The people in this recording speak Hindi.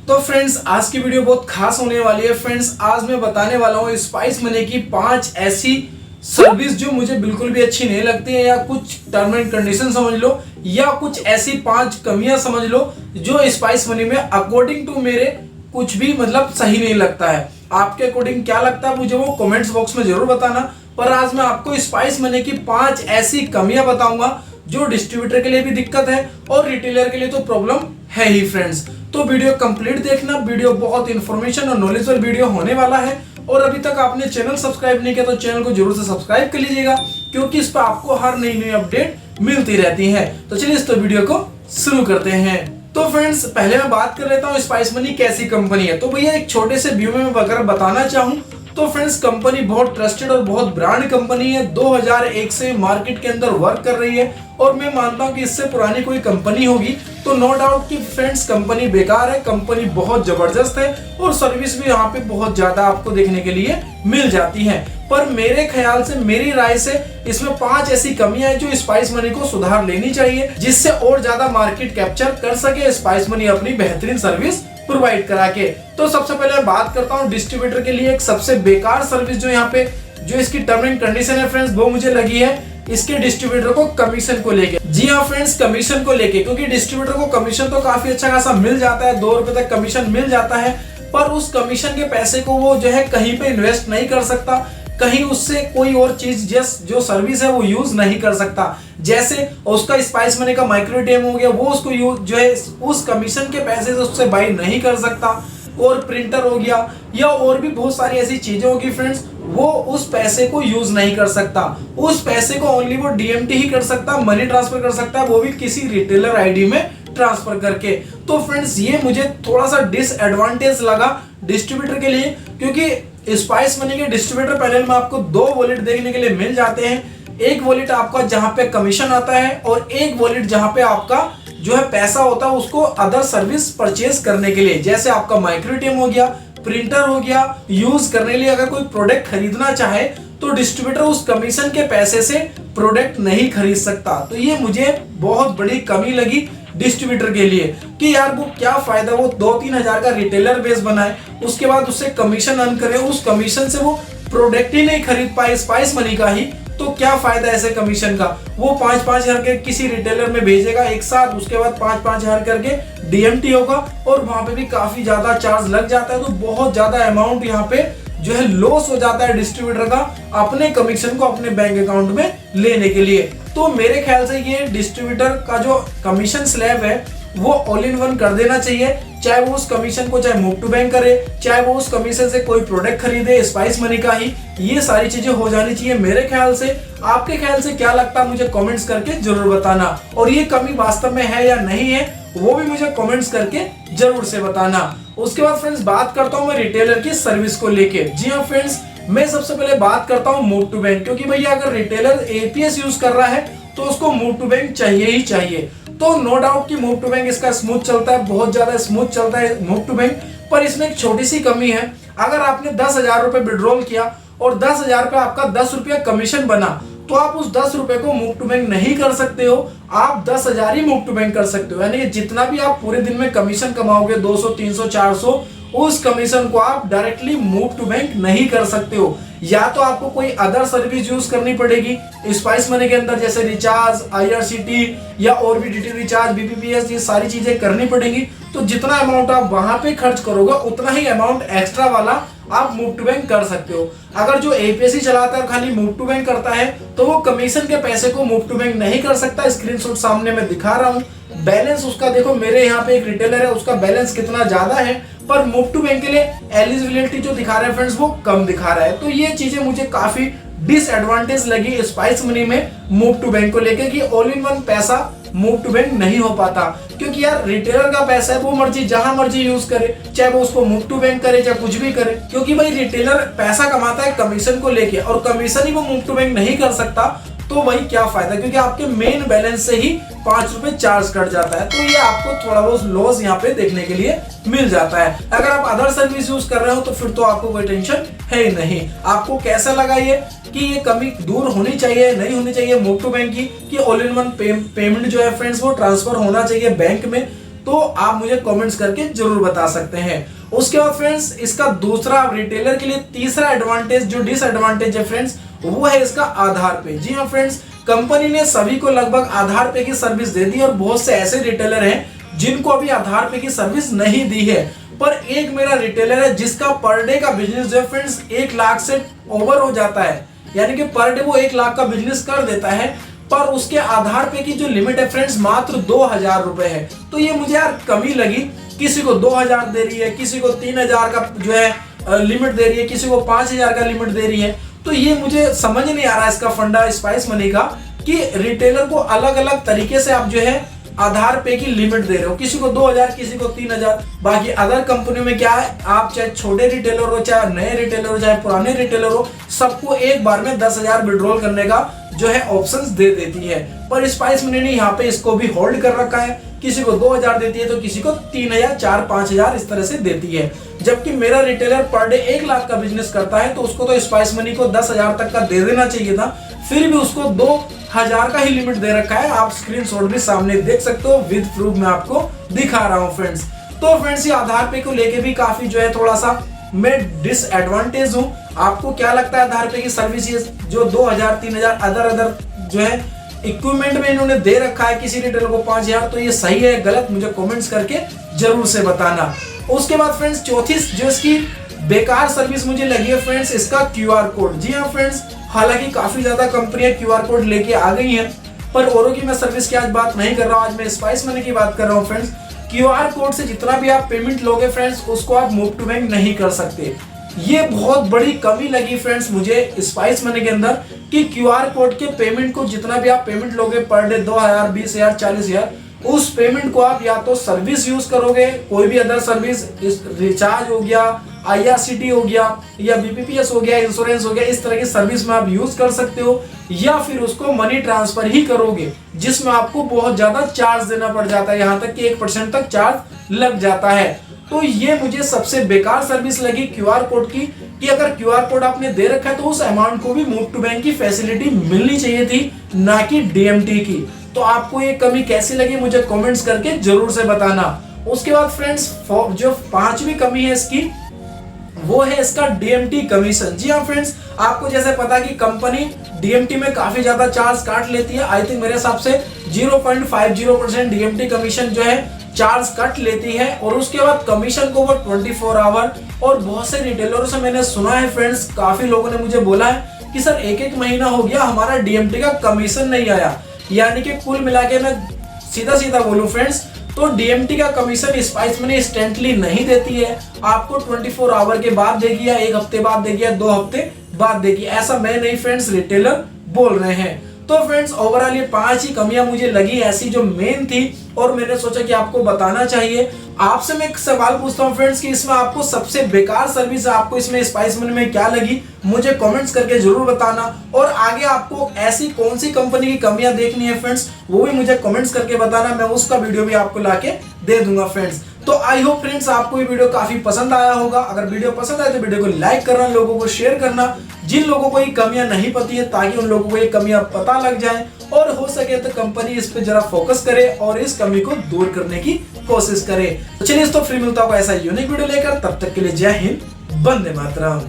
तो फ्रेंड्स आज की वीडियो बहुत खास होने वाली है। फ्रेंड्स आज मैं बताने वाला हूँ स्पाइस मनी की 5 ऐसी सर्विस जो मुझे बिल्कुल भी अच्छी नहीं लगती है, या कुछ टर्म एंड कंडीशन समझ लो, या कुछ ऐसी 5 कमियां समझ लो जो स्पाइस मनी में अकॉर्डिंग टू मेरे कुछ भी मतलब सही नहीं लगता है। आपके अकॉर्डिंग क्या लगता है मुझे वो कमेंट्स बॉक्स में जरूर बताना। पर आज मैं आपको स्पाइस मनी की 5 ऐसी कमियां बताऊंगा जो डिस्ट्रीब्यूटर के लिए भी दिक्कत है और रिटेलर के लिए तो प्रॉब्लम है ही। फ्रेंड्स तो वीडियो कंप्लीट देखना, वीडियो बहुत इंफॉर्मेशन और नॉलेजेबल वीडियो होने वाला है। और अभी तक आपने चैनल सब्सक्राइब नहीं किया तो चैनल को जरूर से सब्सक्राइब कर लीजिएगा, क्योंकि इस पर आपको हर नई नई अपडेट मिलती रहती है। तो चलिए इस वीडियो को शुरू करते हैं। तो फ्रेंड्स पहले मैं बात कर लेता हूँ स्पाइस मनी कैसी कंपनी है। तो भैया एक छोटे से व्यू में मैं अगर बताना चाहूँ तो फ्रेंड्स कंपनी बहुत ट्रस्टेड और बहुत ब्रांड कंपनी है। 2001 से मार्केट के अंदर वर्क कर रही है और मैं मानता हूं कि इससे पुरानी कोई कंपनी होगी तो नो डाउट कि फ्रेंड्स कंपनी बेकार है। कंपनी बहुत जबरदस्त है और सर्विस भी यहाँ पे बहुत ज्यादा आपको देखने के लिए मिल जाती है। पर मेरे ख्याल से, मेरी राय से इसमें 5 ऐसी कमियां हैं जो स्पाइस मनी को सुधार लेनी चाहिए, जिससे और ज्यादा मार्केट कैप्चर कर सके स्पाइस मनी अपनी बेहतरीन सर्विस प्रोवाइड करा के। तो सबसे पहले मैं बात करता हूँ डिस्ट्रीब्यूटर के लिए एक सबसे बेकार सर्विस जो यहाँ पे जो इसकी टर्म एंड कंडीशन है फ्रेंड्स, वो मुझे लगी है इसके डिस्ट्रीब्यूटर को कमीशन को लेके। जी हाँ फ्रेंड्स, कमीशन को लेके, क्योंकि डिस्ट्रीब्यूटर को कमीशन तो काफी अच्छा खासा मिल जाता है, 2 रुपए तक कमीशन मिल जाता है। पर उस कमीशन के पैसे को वो जो है कहीं पे इन्वेस्ट नहीं कर सकता, कहीं उससे कोई और चीज जो सर्विस है वो यूज नहीं कर सकता। जैसे उसका स्पाइस मनी का माइक्रो एटीएम हो गया, वो उसको यूज जो है उस कमीशन के पैसे से उससे बाई नहीं कर सकता। और प्रिंटर हो गया या और भी बहुत सारी ऐसी चीजें होगी फ्रेंड्स, वो उस पैसे को यूज नहीं कर सकता। उस पैसे को ओनली वो डीएमटी ही कर सकता, मनी ट्रांसफर कर सकता है, वो भी किसी रिटेलर आईडी में ट्रांसफर करके। तो फ्रेंड्स ये मुझे थोड़ा सा डिसएडवांटेज लगा डिस्ट्रीब्यूटर के लिए, क्योंकि स्पाइस मनी के डिस्ट्रीब्यूटर पैनल में आपको 2 वॉलेट देखने के लिए मिल जाते हैं। एक वॉलेट आपका जहां पे कमीशन आता है और एक वॉलेट जहां पे आपका जो है पैसा होता है उसको अदर सर्विस परचेज करने के लिए, जैसे आपका माइक्रो एटीएम हो गया, प्रिंटर हो गया, यूज करने के लिए अगर कोई प्रोडक्ट खरीदना चाहे तो डिस्ट्रीब्यूटर उस कमीशन के पैसे से प्रोडक्ट नहीं खरीद सकता। तो ये मुझे बहुत बड़ी कमी लगी डिस्ट्रीब्यूटर के लिए कि यार वो क्या फायदा, वो 2-3 हजार का रिटेलर बेस बनाए, उसके बाद उससे कमीशन अर्न करे, उस कमीशन से वो प्रोडक्ट ही नहीं खरीद पाए स्पाइस मनी का ही, तो क्या फायदा ऐसे कमीशन का। वो 5-5 हजार के किसी रिटेलर में भेजेगा एक साथ, उसके बाद 5-5 हजार करके डीएमटी होगा और वहां पे भी काफी ज्यादा चार्ज लग जाता है। तो बहुत ज्यादा अमाउंट यहाँ पे जो है लॉस हो जाता है डिस्ट्रीब्यूटर का अपने कमीशन को अपने बैंक अकाउंट में लेने के लिए। तो मेरे ख्याल से ये डिस्ट्रीब्यूटर का जो कमीशन स्लैब है वो ऑल इन वन कर देना चाहिए, चाहे वो उस कमीशन को चाहे मूव टू बैंक करे, चाहे वो उस कमीशन से कोई प्रोडक्ट खरीदे स्पाइस मनी का ही, ये सारी चीजें हो जानी चाहिए मेरे ख्याल से। आपके ख्याल से क्या लगता है मुझे कमेंट्स करके जरूर बताना, और ये कमी वास्तव में है या नहीं है वो भी मुझे कमेंट्स करके जरूर से बताना। उसके बाद फ्रेंड्स बात करता हूँ मैं रिटेलर की सर्विस को लेके। जी हाँ फ्रेंड्स, मैं सबसे पहले बात करता हूँ मूव टू बैंक, क्योंकि भैया अगर रिटेलर एपीएस यूज कर रहा है तो उसको मूव टू बैंक चाहिए ही चाहिए। तो नो डाउट कि मूव टू बैंक इसका स्मूथ चलता है, बहुत ज्यादा स्मूथ चलता है मूव टू बैंक। पर इसमें एक छोटी सी कमी है, अगर आपने 10,000 रुपए विड्रॉल किया और 10,000 पे आपका 10 रुपया कमीशन बना, तो आप उस 10 रुपए को मूव टू बैंक नहीं कर सकते हो, आप 10,000 ही मूव टू बैंक कर सकते हो। यानी जितना भी आप पूरे दिन में कमीशन कमाओगे 200, 300, 400, उस कमीशन को आप डायरेक्टली मूव टू बैंक नहीं कर सकते हो। या तो आपको कोई अदर सर्विस यूज करनी पड़ेगी स्पाइस मनी के अंदर, जैसे रिचार्ज, आईआरसीटी या और भी डीटी रिचार्ज, बीपीपीएस, ये सारी चीजें करनी पड़ेंगी। तो जितना अमाउंट आप वहां पे खर्च करोगे उतना ही अमाउंट एक्स्ट्रा वाला आप मूव टू बैंक कर सकते हो। अगर जो एपीएससी चलाता है और खाली मूव टू बैंक करता है तो वो कमीशन के पैसे को मूव टू बैंक नहीं कर सकता। स्क्रीनशॉट सामने मैं दिखा रहा हूँ, बैलेंस उसका देखो, मेरे यहाँ पे एक रिटेलर है उसका बैलेंस कितना ज्यादा है, पर मूव टू बैंक के लिए एलिजिबिलिटी जो दिखा रहा है फ्रेंड्स वो कम दिखा रहा है। तो ये चीजें मुझे काफी डिसएडवांटेज लगी स्पाइस मनी में मूव टू बैंक को लेकर कि ऑल इन वन पैसा मूव टू बैंक नहीं हो पाता। क्योंकि यार रिटेलर का पैसा है, वो मर्जी जहां मर्जी यूज करे, चाहे वो उसको मूव टू बैंक करे चाहे कुछ भी करे, क्योंकि भाई रिटेलर पैसा कमाता है कमीशन को लेके और कमीशन ही वो मूव टू बैंक नहीं कर सकता। तो वही क्या फायदा, क्योंकि आपके मेन बैलेंस से ही 5 रुपए चार्ज कट जाता है। तो ये आपको थोड़ा बहुत लॉस यहाँ पे देखने के लिए मिल जाता है। अगर आप अदर सर्विस यूज कर रहे हो तो फिर तो आपको कोई टेंशन है ही नहीं। आपको कैसा लगा ये कि ये कमी दूर होनी चाहिए, नहीं होनी चाहिए मूव टू बैंक की, कि ऑल इन वन पेमेंट जो है फ्रेंड्स वो ट्रांसफर होना चाहिए बैंक में। तो आप मुझे कमेंट्स करके जरूर बता सकते हैं। उसके बाद फ्रेंड्स इसका दूसरा रिटेलर के लिए तीसरा एडवांटेज जो डिसएडवांटेज है फ्रेंड्स, वो है इसका आधार पे। जी हाँ फ्रेंड्स, कंपनी ने सभी को लगभग आधार पे की सर्विस दे दी और बहुत से ऐसे रिटेलर हैं जिनको अभी आधार पे की सर्विस नहीं दी है। पर एक मेरा रिटेलर है जिसका पर डे का बिजनेस जो है फ्रेंड्स 1 लाख से ओवर हो जाता है, यानी कि पर डे वो 1 लाख का बिजनेस कर देता है, पर उसके आधार पे की जो लिमिट है फ्रेंड्स मात्र 2000 रुपए है। तो ये मुझे यार कमी लगी। किसी को 2000 दे रही है, किसी को 3000 का जो है लिमिट दे रही है, किसी को 5000 का लिमिट दे रही है। तो ये मुझे समझ नहीं आ रहा इसका फंडा स्पाइस मनी का कि रिटेलर को अलग अलग तरीके से आप जो है आधार पे की लिमिट दे रहे हो, किसी को 2000, किसी को 3000। बाकी अदर कंपनियों में क्या है, आप चाहे छोटे रिटेलर हो, चाहे नए रिटेलर हो, चाहे पुराने रिटेलर हो, सबको एक बार में 10,000 विड्रॉल करने का जो है ऑप्शंस दे देती है। पर स्पाइस मनी ने यहाँ पे इसको भी होल्ड कर रखा है, किसी को 2000 देती है तो किसी को 3000, 4000, 5000 इस तरह से देती है। जबकि मेरा रिटेलर पर डे 1 लाख का बिजनेस करता है तो उसको तो स्पाइस मनी को 10,000 तक का दे देना चाहिए था, फिर भी उसको 2000 का ही लिमिट दे रखा है। आप स्क्रीनशॉट भी सामने देख सकते हो, विद प्रूफ मैं आपको दिखा रहा हूँ फ्रेंड्स। तो फ्रेंड्स ये आधार पे को लेके भी काफी जो है थोड़ा सा मैं डिसएडवांटेज हूँ। आपको क्या लगता है आधार पे की सर्विस ये जो 2000, 3000 अदर जो है इक्विपमेंट में इन्होंने दे रखा है किसी रिटेलर को 5000, तो ये सही है गलत मुझे कमेंट्स करके जरूर से बताना। उसके बाद फ्रेंड्स चौथी जो इसकी बेकार सर्विस मुझे लगी है फ्रेंड्स, इसका क्यूआर कोड। जी हाँ फ्रेंड्स, हालांकि काफी ज्यादा कंपनियां क्यूआर कोड लेके आ गई हैं, पर औरों की मैं सर्विस की आज बात नहीं कर रहा हूं, आज मैं स्पाइस मनी की बात कर रहा हूं फ्रेंड्स। क्यूआर कोड से जितना भी आप पेमेंट लोगे फ्रेंड्स, उसको आप मूव टू बैंक नहीं कर सकते। ये बहुत बड़ी कमी लगी फ्रेंड्स मुझे स्पाइस मनी के अंदर कि क्यूआर कोड के पेमेंट को जितना भी आप पेमेंट लोगे पर डे 2000, 20000, 40000, उस पेमेंट को आप या तो सर्विस यूज करोगे, कोई भी अदर सर्विस, रिचार्ज हो गया, IRCT हो गया या BPPS हो गया, इंश्योरेंस हो गया, इस तरह की सर्विस में आप यूज कर सकते हो, या फिर उसको मनी ट्रांसफर ही करोगे जिसमें आपको बहुत ज्यादा चार्ज देना पड़ जाता है, यहाँ तक कि 1% तक चार्ज लग जाता है। तो ये मुझे सबसे बेकार सर्विस लगी क्यूआर कोड की कि अगर क्यूआर कोड आपने दे रखा है तो उस अमाउंट को भी मूव टू बैंक की फैसिलिटी मिलनी चाहिए थी, ना कि DMT की। तो आपको ये कमी कैसी लगी मुझे कमेंट्स करके जरूर से बताना। उसके बाद फ्रेंड्स जो पांचवी कमी है इसकी, वो है इसका DMT कमीशन। जी हाँ फ्रेंड्स, आपको जैसे पता कि कंपनी DMT में काफी ज्यादा चार्ज काट लेती है। आई थिंक मेरे हिसाब से 0.50% DMT कमीशन जो है चार्ज कट लेती है, और उसके बाद कमीशन को वो 24 आवर, और बहुत से रिटेलरों से मैंने सुना है फ्रेंड्स, काफी लोगों ने मुझे बोला है कि सर 1-1 महीना हो गया हमारा DMT का कमीशन नहीं आया। यानी कि कुल मिला के मैं सीधा बोलूं फ्रेंड्स, तो DMT का कमीशन स्पाइस मनी इंस्टेंटली नहीं देती है, आपको 24 आवर के बाद देगी, या 1 हफ्ते बाद देगी, या 2 हफ्ते बाद देगी। ऐसा मैं नहीं फ्रेंड्स, रिटेलर बोल रहे हैं। तो फ्रेंड्स ओवरऑल ये 5 ही कमियां मुझे लगी ऐसी जो मेन थी, और मैंने सोचा कि आपको बताना चाहिए। आपसे मैं एक सवाल पूछता हूं फ्रेंड्स कि इसमें आपको सबसे बेकार सर्विस आपको इसमें स्पाइस मनी में क्या लगी, मुझे कमेंट्स करके जरूर बताना। और आगे आपको ऐसी कौन सी कंपनी की कमियां देखनी है फ्रेंड्स, वो भी मुझे कमेंट्स करके बताना, मैं उसका वीडियो भी आपको लाके दे दूंगा फ्रेंड्स। तो आई होप फ्रेंड्स आपको ये वीडियो काफी पसंद आया होगा। अगर वीडियो पसंद आए तो वीडियो को लाइक करना, लोगों को शेयर करना, जिन लोगों को ये कमियां नहीं पती है, ताकि उन लोगों को ये कमियां पता लग जाए, और हो सके तो कंपनी इस पे जरा फोकस करे और इस कमी को दूर करने की कोशिश करे। तो चलिए, तो फिर मिलता होगा ऐसा यूनिक वीडियो लेकर, तब तक के लिए जय हिंद, वंदे मातरम।